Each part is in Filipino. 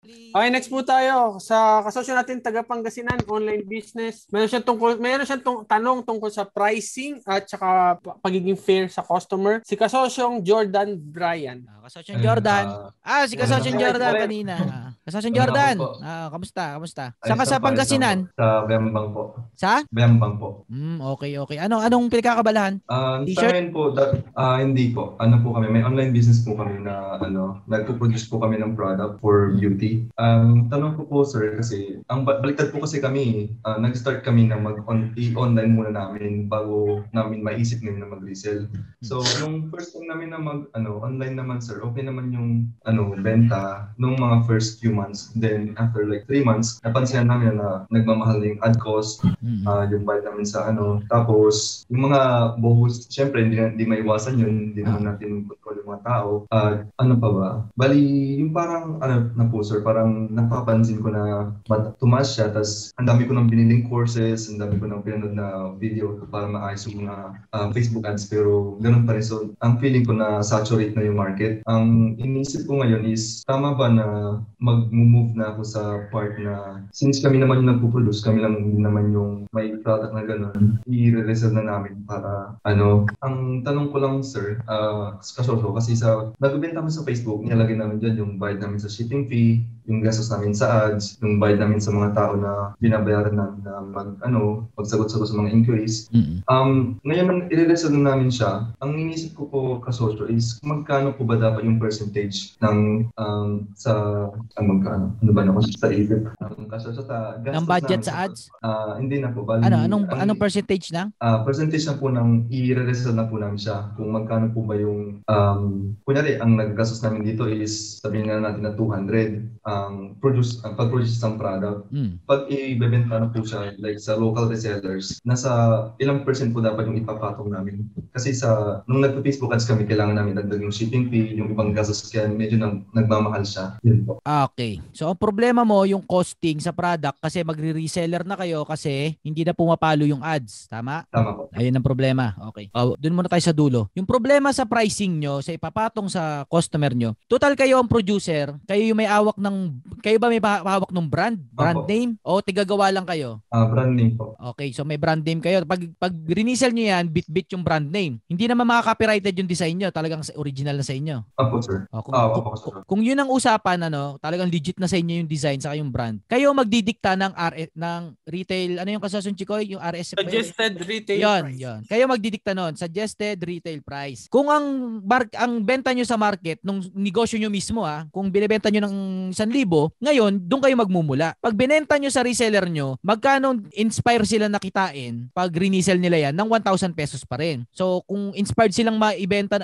Okay, next po tayo sa kasosyo natin taga Pangasinan, online business. Meron siyang tanong tungkol sa pricing at saka pagiging fair sa customer. Si kasosyong Jordan Bryan. Kasosyong Jordan. Si kasosyong Jordan Correct. kanina. Kasosyong Jordan. Kamusta? Saan ka sa Pangasinan? Sa Bembang po. Sa? Bembang po. Okay. Anong pinagkakabalahan? Sa T-shirt? amin po, hindi po. Ano po kami, may online business po kami na nagpo-produce po kami ng product for beauty. Tanong ko po sir, kasi baliktad po kasi kami, nag-start kami na i-online muna namin bago namin maisip ngayon na mag-resell. So, yung first time namin na online naman sir, okay naman yung benta nung mga first few months. Then after like 3 months, napansin namin na nagmamahal na yung ad cost, yung bayad namin sa tapos yung mga bohos, syempre hindi maiwasan yun, hindi naman natin control yung mga tao. Ano pa ba? Bali, yung parang na po sir, parang napapansin ko na tumaas siya, tas ang dami ko nang biniling courses, ang dami ko nang pinanood na video para maayos yung mga Facebook ads, pero ganun pa rin. So, ang feeling ko na saturate na yung market. Ang iniisip ko ngayon is, tama ba na mag-move na ako sa part na, since kami naman yung nagpo-produce, kami lang hindi naman yung may product na ganun, i-resell na namin para ang tanong ko lang sir, kasi nagbebenta kami sa Facebook, nilalagay namin dyan yung bayad namin sa shipping fee, yung gastos namin sa ads, yung bayad namin sa mga tao na binabayaran namin na magsagot-sagot sa mga inquiries. Ngayon nang i-resell na namin siya, ang inisip ko po kasosyo is magkano po ba dapat yung percentage ng magkano? Ano ba naman sa isip? Kasosyo sa gastos ng budget namin sa ads? Hindi na po. Bali, anong percentage na? Percentage na po ng i-resell na po namin siya. Kung magkano po ba yung kunyari, ang naggastos namin dito is sabihin na natin na 200 pag-produce isang product. Pag i-bebenta na po siya like sa local resellers, nasa ilang percent po dapat yung ipapatong namin. Kasi nung nagpa-Facebook ads kami, kailangan namin dagdag yung shipping fee, yung ibang gastos, kaya medyo nagmamahal siya. Yun po. Okay. So, ang problema mo yung costing sa product kasi magre-reseller na kayo kasi hindi na pumapalo yung ads. Tama? Tama po. Ayun ang problema. Okay. Doon muna tayo sa dulo. Yung problema sa pricing nyo, sa ipapatong sa customer nyo, total kayo ang producer, kayo yung may kayo ba may hawak ng brand name? O tigagawa lang kayo? Brand name po. Okay, so may brand name kayo. Pag rinisell nyo yan, bit yung brand name. Hindi naman makaka-copyrighted yung design nyo. Talagang original na sa inyo. Opo, sir. Kung yun ang usapan, talagang legit na sa inyo yung design saka yung brand. Kayo magdidikta ng retail, ano yung kasosyon, Chikoy? Yung RS. Suggested retail price. Yun. Kayo magdidikta nun. Suggested retail price. Kung ang benta nyo sa market, nung negosyo nyo mismo, kung binibenta nyo ng 1,000, ngayon, doon kayo magmumula. Pag binenta nyo sa reseller nyo, magkano inspire sila nakitain pag renisell nila yan ng 1,000 pesos pa rin. So, kung inspired silang maibenta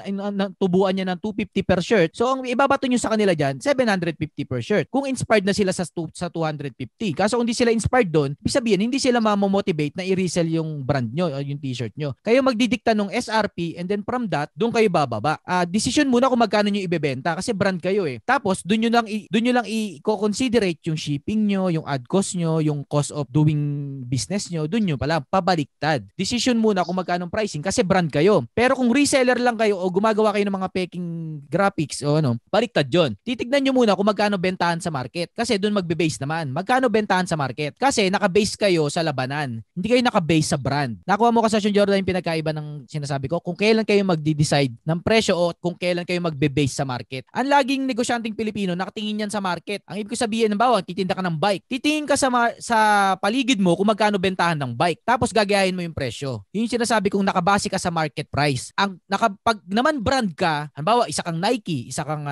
tubuan niya ng 250 per shirt, so ang ibabato nyo sa kanila dyan, 750 per shirt. Kung inspired na sila sa 250. Kaso kung hindi sila inspired doon, ibig sabihin, hindi sila mamomotivate na i-resell yung brand nyo o yung t-shirt nyo. Kayo magdidikta ng SRP and then from that, doon kayo bababa. Decision muna kung magkano nyo ibebenta kasi brand kayo eh. Tapos, doon nyo lang i-considerate yung shipping nyo, yung ad cost nyo, yung cost of doing business nyo, doon nyo pala pabaliktad. Decision muna kung magkano pricing kasi brand kayo. Pero kung reseller lang kayo o gumagawa kayo ng mga peking graphics o baliktad yun. Titignan nyo muna kung magkano bentahan sa market kasi doon magbe-base naman. Magkano bentahan sa market? Kasi naka-base kayo sa labanan. Hindi kayo naka-base sa brand. Nakuha mo kasi yung Jordan yung pinagkaiba ng sinasabi ko kung kailan kayo magdi-decide ng presyo o kung kailan kayo magbe-base sa market. Ang laging negosyanteng Pilipino nakatingin yan sa market. Ang ibig sabihin ng bawa, titinda ka ng bike. Titingin ka sa paligid mo kung magkano bentahan ng bike. Tapos gagayahin mo yung presyo. Yun yung sinasabi kong nakabase ka sa market price. Pag naman brand ka, halimbawa isa kang Nike, isa kang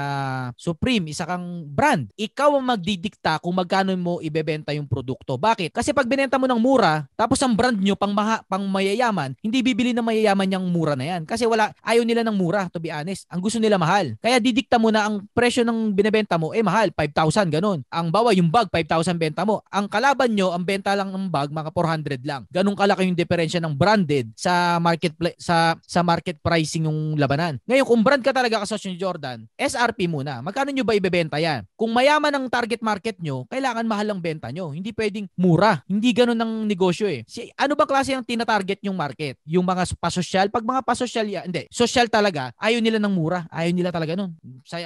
Supreme, isa kang brand, ikaw ang magdidikta kung magkano mo ibebenta yung produkto. Bakit? Kasi pag binenta mo ng mura, tapos ang brand nyo pang mayayaman, hindi bibili ng mayayaman yung mura na yan. Kasi ayaw nila ng mura, to be honest. Ang gusto nila mahal. Kaya didikta mo na ang presyo ng binebenta mo, mahal, 5,000, ganun. Ang yung bag, 5,000 benta mo. Ang kalaban nyo, ang benta lang ng bag, mga 400 lang. Ganun kalaki yung diferensya ng branded sa market pricing yung labanan. Ngayon, kung brand ka talaga kasosyo ni Jordan, SRP muna. Magkano nyo ba ibebenta yan? Kung mayaman ang target market nyo, kailangan mahal ang benta nyo. Hindi pwedeng mura. Hindi ganun ang negosyo eh. Ano ba klase ang tinatarget yung market? Yung mga pasosyal? Pag mga pasosyal, hindi. Social talaga, ayaw nila ng mura. Ayaw nila talaga nun.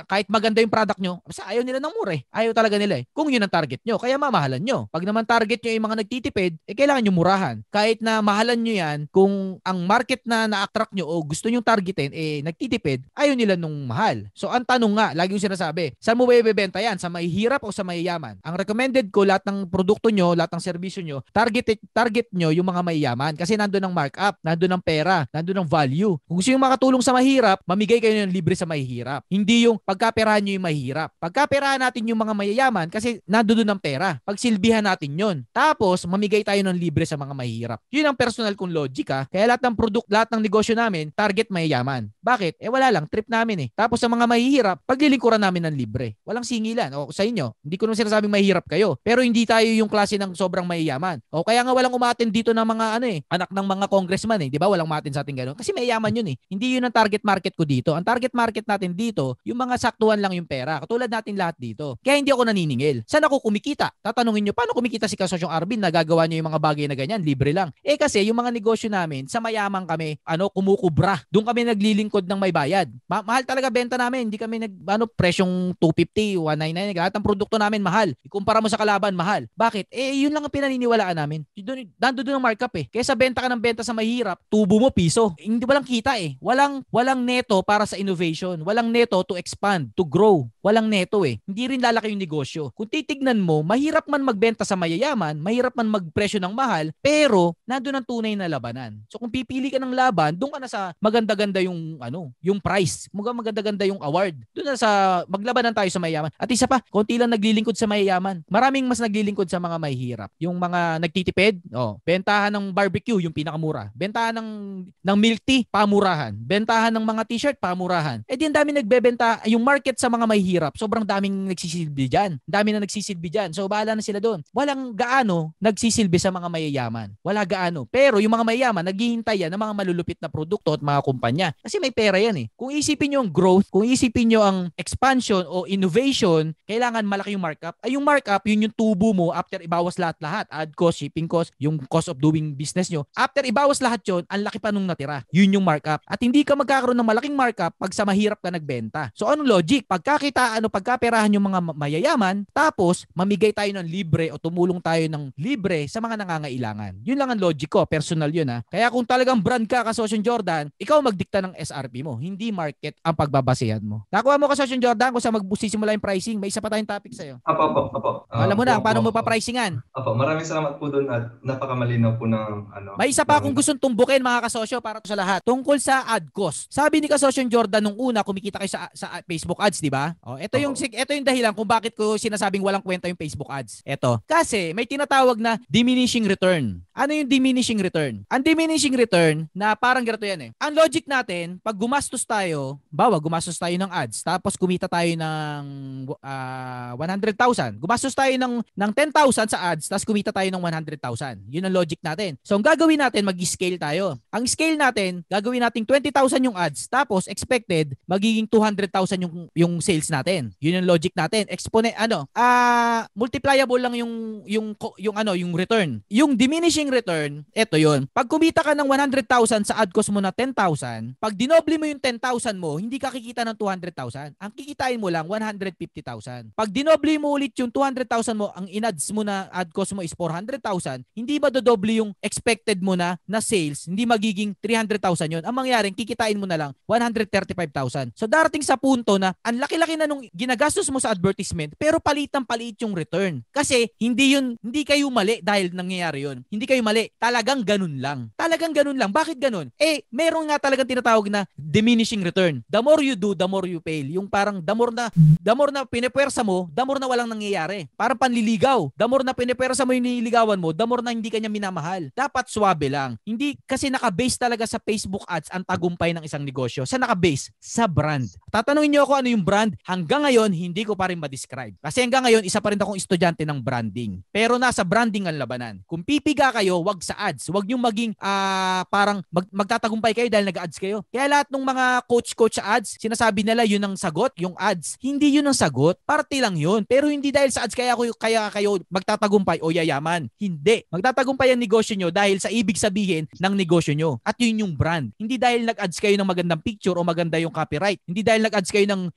Kahit maganda yung product nyo, basta ayaw nila ng mura eh. Ayaw talaga talaga nila kung yun ang target nyo. Kaya mamahalan nyo. Pag naman target nyo yung mga nagtitipid, kailangan nyo murahan. Kahit na mahalan nyo yan, kung ang market na na-attract nyo o gusto nyo targetin, nagtitipid, ayaw nila nung mahal. So, ang tanong nga, lagi yung sinasabi, saan mo ba ibebenta yan? Sa mahihirap o sa mayayaman? Ang recommended ko, lahat ng produkto nyo, lahat ng serbisyo nyo, target nyo yung mga mayayaman kasi nandun ang markup, nandun ang pera, nandun ang value. Kung gusto yung makatulong sa mahirap, mamigay kayo ng libre sa mahihirap. Hindi yung pagkaperahan nyo yung mahirap. Pagkaperahan natin yung mga mayayaman kasi nandun ang pera. Pagsilbihan natin yun. Tapos, mamigay tayo ng libre sa mga mahihirap. Yun ang personal kong logic ha. Kaya lahat ng lahat ng negosyo namin, target mayayaman. Bakit? Wala lang, trip namin Tapos sa mga mahihirap, paglilingkuran namin ng libre. Walang singilan. O sa inyo, hindi ko naman sinasabing mahihirap kayo. Pero hindi tayo yung klase ng sobrang mayayaman. O kaya nga walang umatin dito ng mga anak ng mga congressman Di ba? Walang umatin sa atin gano'n. Kasi mayayaman yun Hindi yun ang target market ko dito. Ang target market natin dito, yung mga saktuhan lang yung pera. Katulad natin lahat dito. Kaya hindi ako naniningil. Saan ako kumikita? Tatanungin nyo, paano kumikita si Kasosyong Arvin? Nagagawa nyo yung mga bagay na ganyan, libre lang. Kasi yung mga negosyo namin, sa mayaman kami, kumukubra. Doon kami naglilingkod ng may bayad. Mahal talaga benta namin. Hindi kami presyong 250, 199. Lahat ng produkto namin mahal. Ikumpara mo sa kalaban, mahal. Bakit? Yun lang ang pinaniniwalaan namin. Doon ang markup Kesa benta ka ng benta sa mahirap, tubo mo piso. Hindi walang kita Walang neto para sa innovation. Walang neto to expand, to grow. Walang neto Hindi rin lalaki yung negosyo. Kung titignan mo, mahirap man magbenta sa mayayaman, mahirap man magpresyo ng mahal, pero nandun ang tunay na labanan. So kung pipili ka ng laban, doon ka na sa maganda-ganda yung price. Maganda-ganda yung award. Doon na sa maglabanan tayo sa mayayaman. At isa pa, konti lang naglilingkod sa mayayaman. Maraming mas naglilingkod sa mga mahihirap. Yung mga nagtitipid, bentahan ng barbecue, yung pinakamura. Bentahan ng milk tea, pamurahan. Bentahan ng mga t-shirt, pamurahan. Di ang dami nagbebenta, yung market sa mga mahihirap, sobrang daming nagsisilbi dyan. Dami na nagsisilbi dyan. So bahala na sila doon. Walang gaano nagsisilbi sa mga mayayaman. Wala gaano. Pero yung mga mayayaman, naghihintay yan ng mga malulupit na produkto at mga kumpanya. Kasi may pera yan Kung isipin nyo ang growth, kung isipin nyo ang expansion o innovation, kailangan malaki yung markup. Yung markup, yun yung tubo mo after ibawas lahat-lahat. Ad cost, shipping cost, yung cost of doing business nyo. After ibawas lahat yun, ang laki pa nung natira. Yun yung markup. At hindi ka magkakaroon ng malaking markup pag sa mahirap ka nagbenta. So anong logic? Pagkaperahan yung mga mayayaman, tapos mamigay tayo ng libre o tumulong tayo ng libre sa mga nangangailangan. Yun lang ang logic ko. Personal yun Kaya kung talagang brand ka, Kasosyong Jordan, ikaw magdikta ng SRP mo. Hindi market ang pagbabasehan mo. Nakuha mo, Kasosyong Jordan, kung saan magsisimula yung pricing. May isa pa tayong topic sa'yo. Apo. Alam mo na paano mo pa-pricingan. Apo, maraming salamat po doon at napakamalinaw po ng May isa pa akong gustong tumbukin, mga kasosyo, para sa lahat. Tungkol sa ad cost. Sabi ni Kasosyong Jordan nung una, kumikita kayo sa Facebook ads, di ba? Ito yung dahilan kung bakit ko sinasabing walang kwenta yung Facebook ads. Ito. Kasi may tinatawag na diminishing return. Ano yung diminishing return? Ang diminishing return na parang ganito yan Ang logic natin, pag gumastos tayo ng ads, tapos kumita tayo ng 100,000. Gumastos tayo ng 10,000 sa ads, tapos kumita tayo ng 100,000. Yun ang logic natin. So ang gagawin natin, mag-scale tayo. Ang scale natin, gagawin natin 20,000 yung ads, tapos expected magiging 200,000 yung sales natin. Yun ang logic natin. Multiplyable lang yung return. Yung diminishing return, eto yun. Pag kumita ka ng 100,000 sa ad cost mo na 10,000, pag dinoble mo yung 10,000 mo, hindi ka kikita ng 200,000. Ang kikitain mo lang 150,000. Pag dinoble mo ulit yung 200,000 mo, ang in-ads mo na ad cost mo is 400,000, hindi ba dodoble yung expected mo na sales, hindi magiging 300,000 yun. Ang mangyaring, kikitain mo na lang 135,000. So darating sa punto na ang laki-laki na nung ginagastos mo sa advertisement, pero paliit yung return. Kasi hindi kayo mali dahil nangyayari yun. Hindi kayo mali. Talagang ganun lang. Bakit ganun? Meron nga talagang tinatawag na diminishing return. The more you do, the more you fail. Yung parang the more na pinepwersa mo, the more na walang nangyayari. Parang panliligaw. The more na pinepwersa mo yung nililigawan mo, the more na hindi kanya minamahal. Dapat swabe lang. Hindi kasi naka-base talaga sa Facebook ads ang tagumpay ng isang negosyo. Sa naka-base? Sa brand. Tatanungin niyo ako ano yung brand? Hanggang ngayon, hindi ko pa rin ma-describe. Kasi hanggang ngayon, isa pa rin akong estudyante ng branding. Pero nasa branding ang labanan. Kung pipiga kayo kayo, wag sa ads. Wag yung maging parang magtatagumpay kayo dahil nag-ads kayo. Kaya lahat ng mga coach sa ads, sinasabi nila yun ang sagot, yung ads. Hindi yun ang sagot. Parte lang yun. Pero hindi dahil sa ads kaya kayo magtatagumpay o yayaman. Hindi. Magtatagumpay ang negosyo nyo dahil sa ibig sabihin ng negosyo nyo. At yun yung brand. Hindi dahil nag-ads kayo ng magandang picture o maganda yung copyright. Hindi dahil nag-ads kayo ng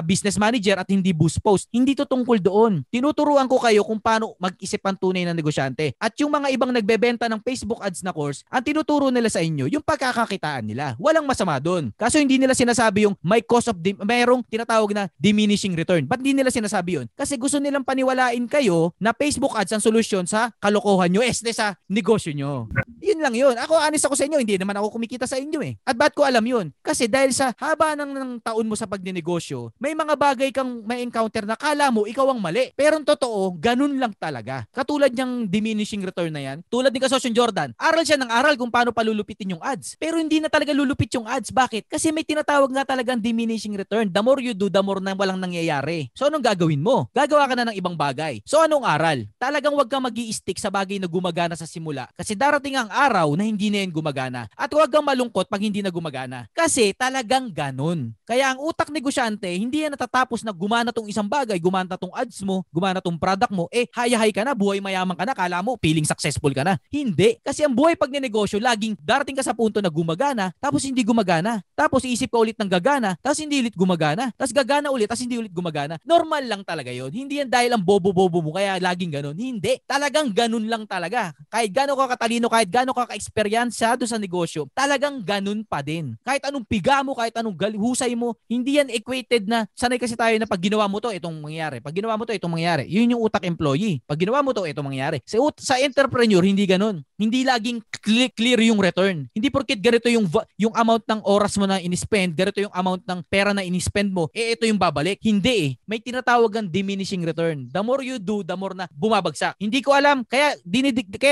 business manager at hindi boost post. Hindi to tungkol doon. Tinuturuan ko kayo kung paano mag-isip ang tunay na negosyante. At yung mga ibang nagbebenta ng Facebook ads na course, ang tinuturo nila sa inyo, yung pagkakakitaan nila. Walang masama doon. Kaso hindi nila sinasabi yung may cost of mayroong tinatawag na diminishing return. Ba't hindi nila sinasabi yun? Kasi gusto nilang paniwalain kayo na Facebook ads ang solusyon sa kalokohan nyo, sa negosyo nyo. Yun lang yun. Ako, honest ako sa inyo, hindi naman ako kumikita sa inyo eh. At ba't ko alam yun? Kasi dahil sa haba ng taon mo sa pagninegosyo, may mga bagay kang may encounter na kala mo ikaw ang mali. Pero ang totoo, ganun lang talaga. Katulad niyang diminishing return na yan, tulad ni Kasosyo Jordan, aral siya ng aral kung paano palulupitin yung ads. Pero hindi na talaga lulupit yung ads. Bakit? Kasi may tinatawag nga talagang diminishing return. The more you do, the more na walang nangyayari. So anong gagawin mo? Gagawa ka na ng ibang bagay. So anong aral? Talagang wag kang mag-i-stick sa bagay na gumagana sa simula. Kasi darating ang araw na hindi na yan gumagana. At huwag kang malungkot pag hindi na gumagana. Kasi talagang ganun. Kaya ang utak negosyante, hindi yan natatapos na gumana tong isang bagay, gumana tong ads mo, gumana tong product mo, hayahay ka na, buhay mayaman ka na, kala mo feeling successful ka na. Hindi. Kasi ang buhay pag ninegosyo, laging darating ka sa punto na gumagana, tapos hindi gumagana. Tapos iisip ka ulit ng gagana, tapos hindi ulit gumagana. Tapos gagana ulit, tapos hindi ulit gumagana. Normal lang talaga yon. Hindi yan dahil ang bobo-bobo mo, kaya laging ganun. Hindi. Talagang ganun lang talaga. Kahit gano'n ka katalino, kahit gano'n ka ka-eksperyansyado sa negosyo, talagang ganun pa din. Kahit anong piga mo, kahit anong husay mo, hindi yan equated na, sanay kasi tayo na pag ginawa mo to, itong mangyayari. Pag ginawa mo to, itong mangyayari. Yun yung utak employee. Pag ginawa mo to, itong mangyayari. Sa entrepreneur, hindi ganun. Hindi laging clear yung return. Hindi porket ganito yung amount ng oras mo na in-spend, ganito yung amount ng pera na in-spend mo, ito yung babalik. Hindi eh. May tinatawag ang diminishing return. The more you do, the more na bumabagsak. Hindi ko alam. Kaya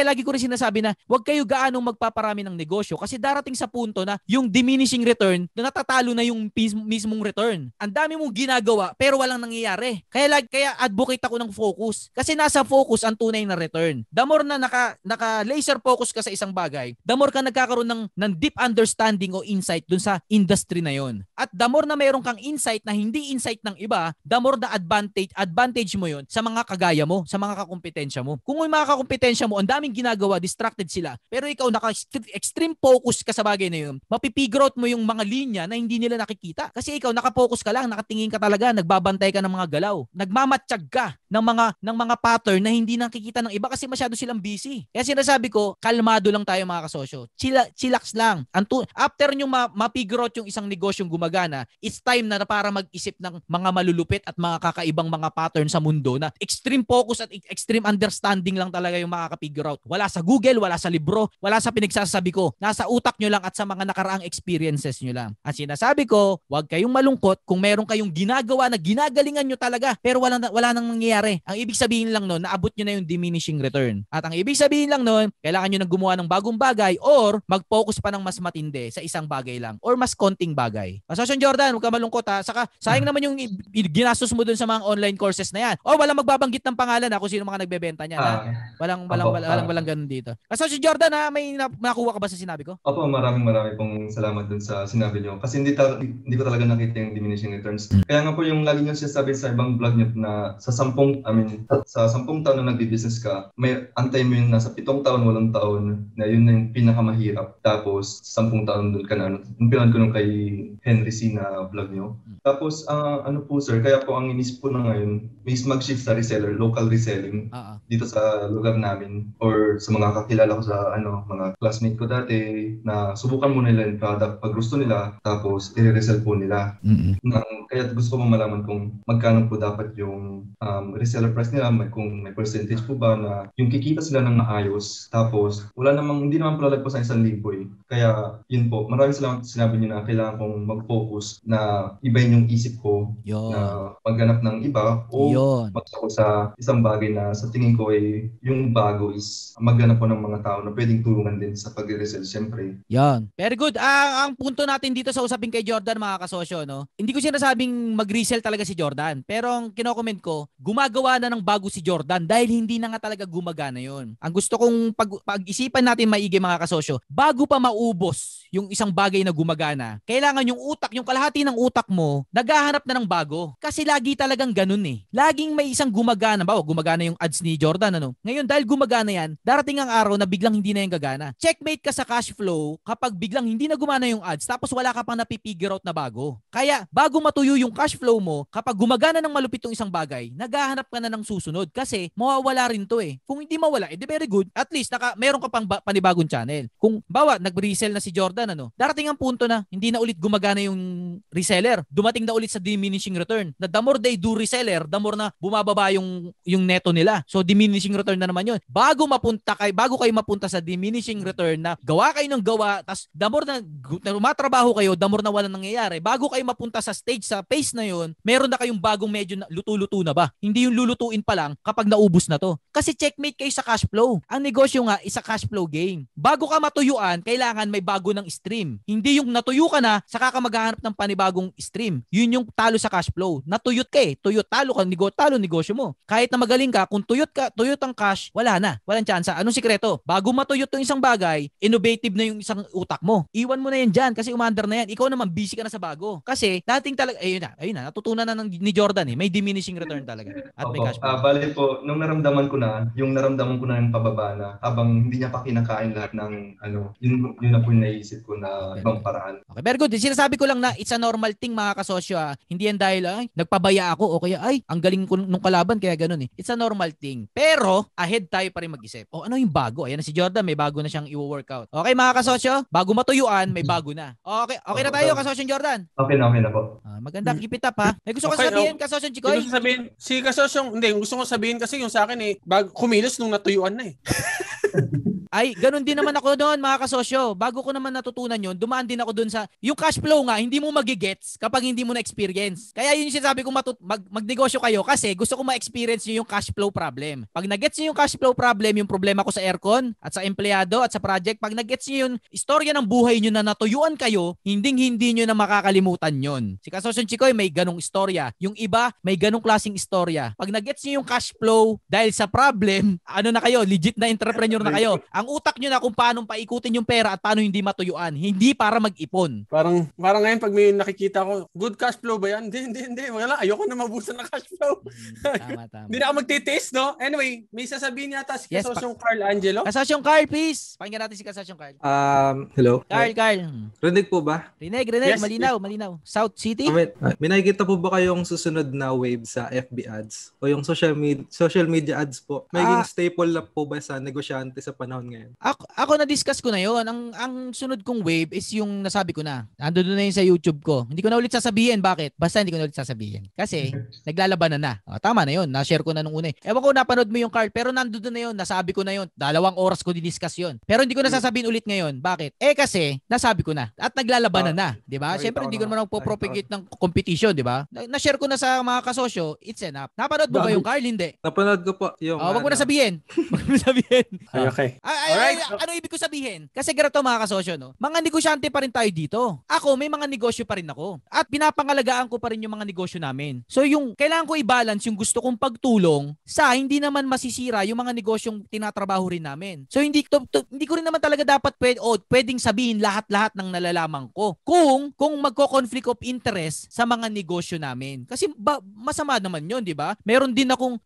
lagi ko rin sinasabi na huwag kayo gaanong magpaparami ng negosyo kasi darating sa punto na yung diminishing return na natatalo na yung mismong return. Ang dami mong ginagawa pero walang nangyayari. Kaya advocate ako ng focus. Kasi nasa focus ang tunay na return. The more na naka laser focus ka sa isang bagay, the more ka nagkakaroon ng deep understanding o insight dun sa industry na yon. At the more na mayroon kang insight na hindi insight ng iba, the more na advantage mo yon sa mga kagaya mo, sa mga kakumpetensya mo. Kung may mga kakumpetensya mo, ang daming ginagawa, distracted sila, pero ikaw naka-extreme focus ka sa bagay na yun, mapipigure out mo yung mga linya na hindi nila nakikita. Kasi ikaw naka-focus ka lang, nakatingin ka talaga, nagbabantay ka ng mga galaw, nagmamatsyag ka ng mga pattern na hindi nakikita ng iba kasi masyado silang busy. Kaya sinasabi ko, kalmado lang tayo mga kasosyo. Chillax lang. After nyo mapigure out yung isang negosyong gumagana, it's time na para mag-isip ng mga malulupit at mga kakaibang mga pattern sa mundo na extreme focus at extreme understanding lang talaga yung makaka-figure out. Wala sa Google, wala sa libro, wala sa pinagsasabi ko. Nasa utak nyo lang at sa mga nakaraang experiences nyo lang. At sinasabi ko, huwag kayong malungkot kung meron kayong ginagawa na ginagalingan nyo talaga pero wala nang nangyayari. Ang ibig sabihin lang nun, naabot nyo na yung diminishing return. At ang ibig sabihin lang nun, kailangan nyo nang gumawa ng bagong bagay or mag-focus pa ng mas matindi sa isang bagay lang or mas konting bagay. Kasosyo Jordan, huwag ka malungkot ha. Saka sayang naman yung ginastos mo dun sa mga online courses na yan. O walang magbabanggit ng pangalan kung sino mga nagbebenta niyan ha. Walang ganun dito. Kasosyo Jordan ha, may nakuha ka ba sa sinabi ko? Opo, maraming pong salamat dun sa sinabi niyo. Kasi hindi ko talaga nakita yung diminishing returns. Kaya nga po yung lagi niyo sinasabi sa ibang vlog niyo na sa 10 taon na nagbi-business ka, may antay mo yung nasa 7 taon, 8 taon na yun na yung pinakamahirap. Tapos 10 taon doon ka na. Yung pinanood ko nung kay Henry C na vlog niyo. Tapos ano po sir, kaya po ang inisip po na ngayon is mag-shift sa reseller, local reselling dito sa lugar namin or sa mga kakilala ko sa mga classmate ko dati na subukan mo nila yung product pag gusto nila tapos i-resell po nila. Kaya gusto ko malaman kung magkano po dapat yung reseller price nila, kung may percentage po ba na yung kikita sila ng maayos tapos hindi naman po lalagpas sa 1,000 eh. Kaya yun po, maraming salamat sinabi niyo na kailangan kong mag-focus na ibahin yung isip ko na magganap ng iba o mag-ako sa isang bagay na sa tingin ko yung bago is magganap po ng mga tao na pwedeng tulungan din sa pag-resell siyempre. Yan. Very good. Ang punto natin dito sa usapin kay Jordan mga kasosyo, no? Hindi ko sinasabing mag-resell talaga si Jordan. Pero ang kino-comment ko, gumagawa na ng bago si Jordan dahil hindi na nga talaga gumagana yun. Ang gusto ko kung pag-isipan natin maigi mga kasosyo, bago pa maubos yung isang bagay na gumagana, kailangan yung utak, yung kalahati ng utak mo, naghahanap na ng bago. Kasi lagi talagang ganun eh. Laging may isang gumagana. Gumagana yung ads ni Jordan, ano? Ngayon, dahil gumagana yan, darating ang araw na biglang hindi na yung gagana. Checkmate ka sa cash flow kapag biglang hindi na gumana yung ads tapos wala ka pang napipigure out na bago. Kaya, bago matuyo yung cash flow mo, kapag gumagana ng malupit yung isang bagay, naghahanap ka na ng susunod kasi mawawala rin to eh. Kung hindi mawala, edi very good. At least, meron ka pang panibagong channel. Kung, nag-resell na si Jordan, ano? Darating ang punto na hindi na ulit gumagana yung reseller. Dumating na ulit sa diminishing return. Na the more they do reseller, the more na bumababa yung neto nila. So, diminishing return na naman yun. Bago kayo mapunta sa diminishing return na gawa kayo ng gawa, tas the more na matrabaho kayo, the more na wala nangyayari. Bago kayo mapunta sa stage, sa pace na yun, meron na kayong bagong medyo luto-luto na ba? Hindi yung lulutuin pa lang kapag naubos na to. Kasi checkmate kayo sa cash flow. Ang negosyo nga is a cash flow game. Bago ka matuyuan, kailangan may bago ng stream. Hindi yung natuyo ka na, saka ka maghahanap ng panibagong stream. Yun yung talo sa cash flow. Natuyot ka eh. Tuyot, talo negosyo mo. Kahit na magaling ka, kung tuyot ang cash, wala na. Walang tsansa. Anong sikreto? Bago matuyot yung isang bagay, innovative na yung isang utak mo. Iwan mo na yan dyan kasi umandar na yan. Ikaw naman, busy ka na sa bago. Kasi, dating talaga, ayun na, natutunan na ni Jordan eh. May diminishing return talaga. At may cash flow. Bale po, nung naramdaman ko na yung pababa na, habang hindi niya pa kinakain lahat ng, yun na po yung naisip ko na ibang paraan. Okay, very good. Sinasabi ko lang na it's a normal thing mga kasosyo. Hindi yan dahil, nagpabaya ako o kaya, ang galing ko nung kalaban, kaya ganun eh. It's a normal thing. Pero, ahead tayo pa rin mag-isip. Ano yung bago? Ayan na si Jordan, may bago na siyang i-workout. Okay mga kasosyo, bago matuyuan, may bago na. Okay na tayo kasosyo Jordan? Okay na po. Maganda, keep it up ha. May gusto ko sabihin, kasosyo Chikoy? Gusto ko sabihin kasi yung sa akin eh, kumilos nung natuyuan na eh. Ay, ganun din naman ako doon mga kasosyo. Bago ko naman natutunan yun, dumaan din ako doon sa, yung cash flow nga, hindi mo magigets kapag hindi mo na-experience. Kaya yun yung sinasabi ko magnegosyo kayo kasi gusto ko ma-experience nyo yung cash flow problem. Pag nag-gets nyo yung cash flow problem, yung problema ko sa aircon at sa empleyado at sa project, pag nag-gets nyo yung istorya ng buhay nyo na natuyuan kayo, hindi nyo na makakalimutan yun. Si Kasosyo Chikoy may ganong istorya. Yung iba, may ganong klaseng istorya. Pag nag-gets nyo yung cash flow dahil sa problem, na kayo, legit na entrepreneur na kayo. Ang utak nyo na kung paano paikutin yung pera at paano hindi matuyuan. Hindi para mag-ipon. Parang ngayon pag may nakikita ko, good cash flow ba yan? Hindi. Wala, ayoko na mabusan ng cash flow. Tama. Hindi na ako magtitiis, no? Anyway, may sasabihin yata si Kasosyong Carl Angelo. Kasosyong Carl, please. Pakinggan natin si Kasosyong Carl. Hello? Carl. Rinig po ba? Rinig. Yes, Malinaw. South City? May nakikita po ba kayong susunod na wave sa FB ads? O yung social media ads po? Magiging staple na po ba sa negosyante sa panahon ngayon? Ako na-discuss ko na yun. Ang sunod kong wave is yung nasabi ko na. Ando na yun sa YouTube ko. Hindi ko na ulit sasabihin. Bakit? Basta hindi ko na ulit sasabihin. Kasi naglalabanan na. Tama na yun. Na-share ko na nung una. Ewan ko napanood mo yung Carl. Pero nandun na yun. Nasabi ko na yun. 2 oras ko di-discuss yun. Pero hindi ko na sasabihin ulit ngayon. Bakit? Kasi nasabi ko na. At naglalabanan na. Diba? Siyempre hindi ko naman propagate ng competition. Diba? Na-share ko na sa mga kasosyo. It's enough. Napanood mo ba yung Carl? Hindi. Napanood ko po yung... Wag mo na sabihin. Wag mo na sabihin. Okay. Alright. Ano ibig ko sabihin? Kasi ganito mga kasosyo, no? Mga negosyante pa rin tayo dito. Ako, may mga negosyo pa rin ako. At pinapangalagaan ko pa rin yung mga negosyo namin. So yung kailangan ko i-balance yung gusto kong pagtulong sa hindi naman masisira yung mga negosyong tinatrabaho rin namin. So hindi ko rin naman talaga dapat pwedeng sabihin lahat-lahat ng nalalaman ko. Kung magko-conflict of interest sa mga negosyo namin. Kasi masama naman yun, di ba? Meron din akong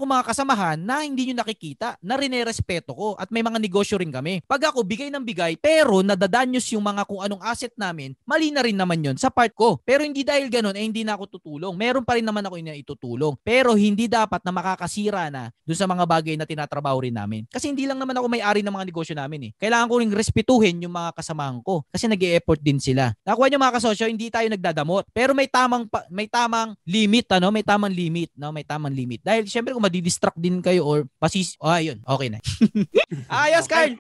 mga kasamahan na hindi nyo nakikita, na rinerespeto ko at may mga negosyo rin kami. Pag ako bigay ng bigay pero nadadanyos yung mga kung anong asset namin, mali na rin naman yun sa part ko. Pero hindi dahil ganun hindi na ako tutulong. Meron pa rin naman ako itutulong. Pero hindi dapat na makakasira na dun sa mga bagay na tinatrabaho rin namin. Kasi hindi lang naman ako may-ari ng mga negosyo namin eh. Kailangan ko ring respetuhin yung mga kasamahan ko kasi nag-e-effort din sila. Nakuha niyo mga kasosyo, hindi tayo nagdadamot. Pero may tamang limit, may tamang limit. Dahil syempre kung madidistract din kayo or ayun, okay na. Ayos, Carl.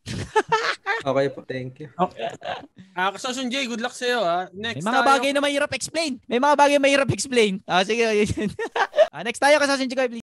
Okay po, thank you. Okay. Kasosyo Jay, good luck sa'yo. Next may mga bagay na mahirap explain. Sige. Next tayo, Kasosyo Jay, please.